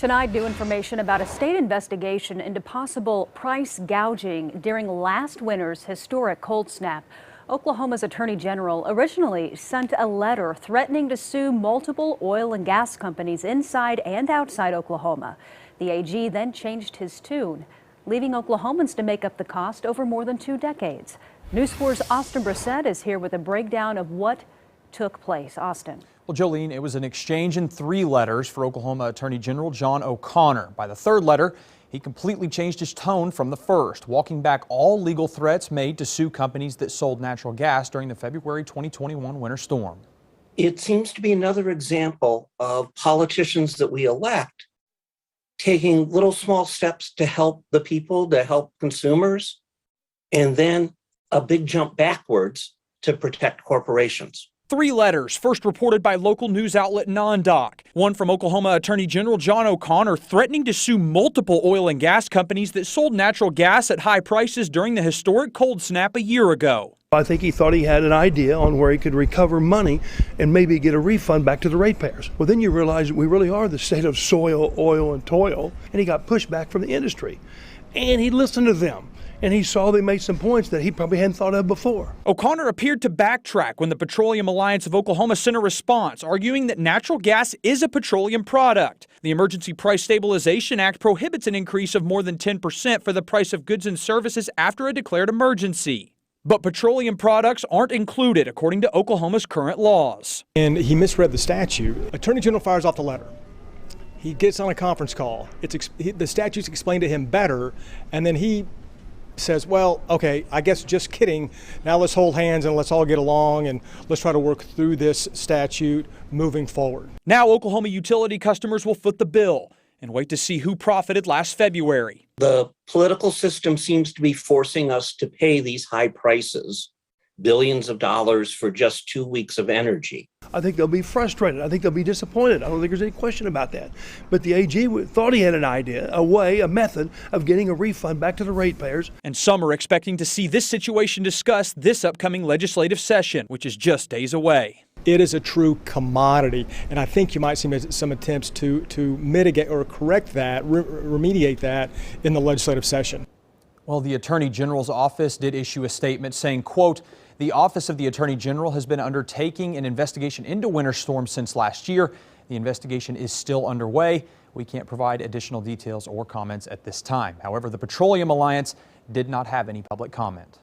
Tonight, new information about a state investigation into possible price gouging during last winter's historic cold snap. Oklahoma's Attorney General originally sent a letter threatening to sue multiple oil and gas companies inside and outside Oklahoma. The AG then changed his tune, leaving Oklahomans to make up the cost over more than 2 decades. News 4's Austin Brissett is here with a breakdown of what took place. Austin. Well, Jolene, it was an exchange in 3 letters for Oklahoma Attorney General John O'Connor. By the 3rd letter, he completely changed his tone from the first, walking back all legal threats made to sue companies that sold natural gas during the February 2021 winter storm. It seems to be another example of politicians that we elect taking little small steps to help the people, to help consumers, and then a big jump backwards to protect corporations. 3 letters, first reported by local news outlet NonDoc. One from Oklahoma Attorney General John O'Connor threatening to sue multiple oil and gas companies that sold natural gas at high prices during the historic cold snap a year ago. I think he thought he had an idea on where he could recover money and maybe get a refund back to the ratepayers. Well, then you realize we really are the state of soil, oil, and toil, and he got pushback from the industry. And he listened to them. And he saw they made some points that he probably hadn't thought of before. O'Connor appeared to backtrack when the Petroleum Alliance of Oklahoma sent a response, arguing that natural gas is a petroleum product. The Emergency Price Stabilization Act prohibits an increase of more than 10% for the price of goods and services after a declared emergency. But petroleum products aren't included, according to Oklahoma's current laws. And he misread the statute. Attorney General fires off the letter. He gets on a conference call. The statute's explained to him better, and then he says, well, okay, I guess just kidding. Now let's hold hands and let's all get along and let's try to work through this statute moving forward. Now Oklahoma utility customers will foot the bill and wait to see who profited last February. The political system seems to be forcing us to pay these high prices, billions of dollars for just 2 weeks of energy. I think they'll be frustrated. I think they'll be disappointed. I don't think there's any question about that. But the AG thought he had an idea, a way, a method of getting a refund back to the ratepayers. And some are expecting to see this situation discussed this upcoming legislative session, which is just days away. It is a true commodity, and I think you might see some attempts to mitigate or correct that, remediate that in the legislative session. Well, the Attorney General's office did issue a statement saying, quote, "The Office of the Attorney General has been undertaking an investigation into winter storms since last year. The investigation is still underway. We can't provide additional details or comments at this time." However, the Petroleum Alliance did not have any public comment.